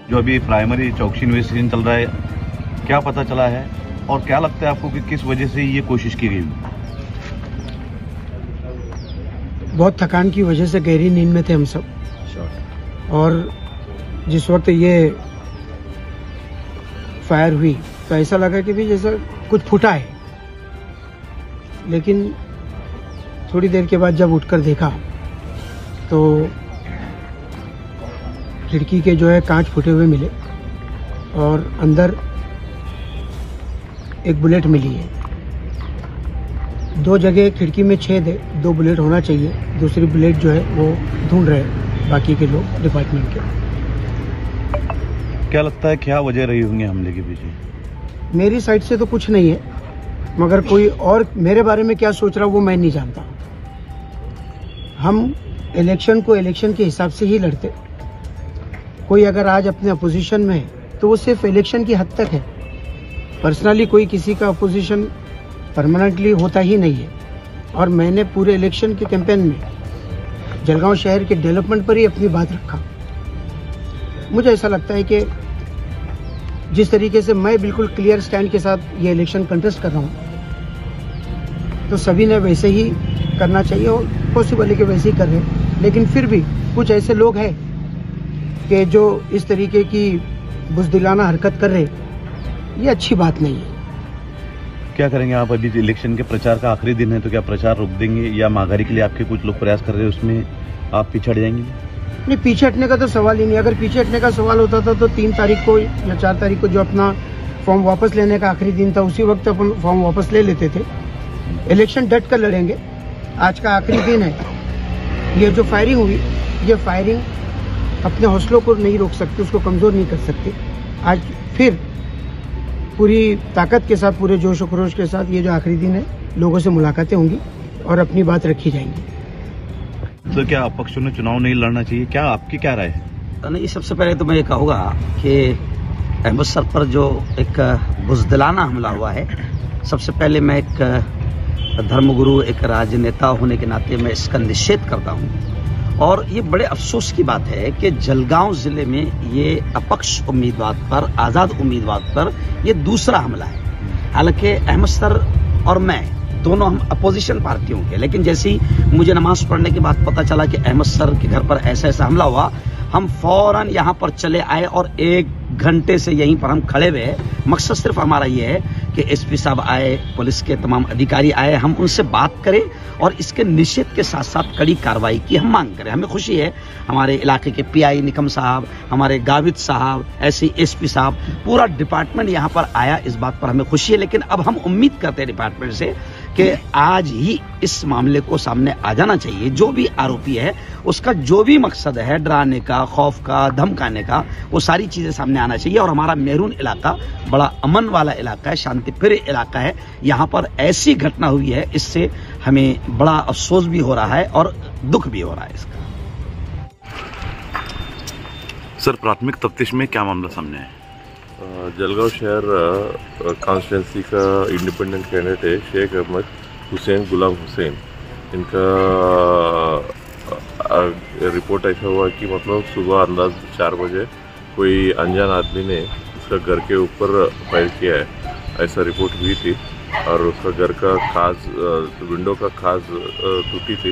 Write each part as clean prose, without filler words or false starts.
जो अभी प्राइमरी चौकसी इन्वेस्टिगेशन चल रहा है, क्या पता चला है और क्या लगता है आपको कि किस वजह से ये कोशिश की गई? बहुत थकान की वजह से गहरी नींद में थे हम सब, और जिस वक्त ये फायर हुई तो ऐसा लगा कि भी जैसा कुछ फूटा है, लेकिन थोड़ी देर के बाद जब उठकर देखा तो खिड़की के जो है कांच फूटे हुए मिले और अंदर एक बुलेट मिली है। 2 जगह खिड़की में छेद है, 2 बुलेट होना चाहिए। दूसरी बुलेट जो है वो ढूंढ रहे हैं बाकी के लोग डिपार्टमेंट के। क्या लगता है क्या वजह रही होंगी हमले के पीछे? मेरी साइड से तो कुछ नहीं है, मगर कोई और मेरे बारे में क्या सोच रहा वो मैं नहीं जानता। हम इलेक्शन को इलेक्शन के हिसाब से ही लड़ते। कोई अगर आज अपने अपोजिशन में है तो वो सिर्फ इलेक्शन की हद तक है। पर्सनली कोई किसी का अपोजिशन परमानेंटली होता ही नहीं है। और मैंने पूरे इलेक्शन के कैंपेन में जलगांव शहर के डेवलपमेंट पर ही अपनी बात रखा। मुझे ऐसा लगता है कि जिस तरीके से मैं बिल्कुल क्लियर स्टैंड के साथ ये इलेक्शन कंटेस्ट कर रहा हूँ तो सभी ने वैसे ही करना चाहिए, और पॉसिबल है कि वैसे ही कर रहे हैं। लेकिन फिर भी कुछ ऐसे लोग हैं कि जो इस तरीके की बुज़दिलाना हरकत कर रहे, ये अच्छी बात नहीं है। क्या करेंगे आप? अभी इलेक्शन के प्रचार का आखिरी दिन है तो क्या प्रचार रोक देंगे, या महागारी के लिए आपके कुछ लोग प्रयास कर रहे हैं उसमें आप पीछे हट जाएंगे? नहीं, पीछे हटने का तो सवाल ही नहीं। अगर पीछे हटने का सवाल होता था तो 3 तारीख को या 4 तारीख को जो अपना फॉर्म वापस लेने का आखिरी दिन था, उसी वक्त अपन फॉर्म वापस ले लेते थे। इलेक्शन डट कर लड़ेंगे, आज का आखिरी दिन है। ये जो फायरिंग हुई, ये फायरिंग अपने हौसलों को नहीं रोक सकती, उसको कमजोर नहीं कर सकती। आज फिर पूरी ताकत के साथ, पूरे जोश और खरोश के साथ ये जो आखिरी दिन है, लोगों से मुलाकातें होंगी और अपनी बात रखी जाएंगी। तो क्या अपक्षों ने चुनाव नहीं लड़ना चाहिए? क्या आपकी क्या राय है? नहीं, सबसे पहले तो मैं ये कहूँगा कि अहमद सर पर जो एक बुज़दिलाना हमला हुआ है, सबसे पहले मैं एक धर्मगुरु, एक राजनेता होने के नाते मैं इसका निषेध करता हूँ। और ये बड़े अफसोस की बात है कि जलगांव जिले में ये अपक्ष उम्मीदवार पर, आज़ाद उम्मीदवार पर ये दूसरा हमला है। हालांकि अहमद सर और मैं दोनों हम अपोजिशन पार्टियों के, लेकिन जैसे ही मुझे नमाज पढ़ने के बाद पता चला कि अहमद सर के घर पर ऐसा ऐसा हमला हुआ, हम फौरन यहाँ पर चले आए और 1 घंटे से यहीं पर हम खड़े हुए। मकसद सिर्फ हमारा ये है कि एसपी साहब आए, पुलिस के तमाम अधिकारी आए, हम उनसे बात करें और इसके निषेध के साथ साथ कड़ी कार्रवाई की हम मांग करें। हमें खुशी है हमारे इलाके के पीआई निकम साहब, हमारे गाविद साहब, ऐसे एसपी साहब, पूरा डिपार्टमेंट यहाँ पर आया, इस बात पर हमें खुशी है। लेकिन अब हम उम्मीद करते हैं डिपार्टमेंट से कि आज ही इस मामले को सामने आ जाना चाहिए। जो भी आरोपी है उसका जो भी मकसद है, डराने का, खौफ का, धमकाने का, वो सारी चीजें सामने आना चाहिए। और हमारा मेहरून इलाका बड़ा अमन वाला इलाका है, शांतिप्रिय इलाका है। यहाँ पर ऐसी घटना हुई है, इससे हमें बड़ा अफसोस भी हो रहा है और दुख भी हो रहा है इसका। सर, प्राथमिक तफ्तीश में क्या मामला सामने है? जलगांव शहर कॉन्स्टिट्यूंसी का इंडिपेंडेंट कैंडिडेट है शेख अहमद हुसैन गुलाम हुसैन। इनका रिपोर्ट ऐसा हुआ कि मतलब सुबह अंदाज 4 बजे कोई अनजान आदमी ने उसका घर के ऊपर फायर किया है, ऐसा रिपोर्ट हुई थी। और उसका घर का खास विंडो का खास टूटी थी।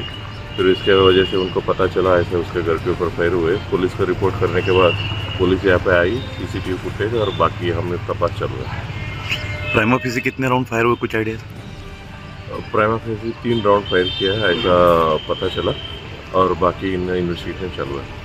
फिर इसके वजह से उनको पता चला ऐसे उसके घर के ऊपर फायर हुए। पुलिस को रिपोर्ट करने के बाद पुलिस यहाँ पे आई, सीसीटीवी फुटेज और बाकी हमें तपास चल रहा है। प्राइमा फेसी कितने राउंड फायर हुए, कुछ idea? Prima facie 3 round fire किया है ऐसा पता चला और बाकी इन्वेस्टिगेशन चल रहा है।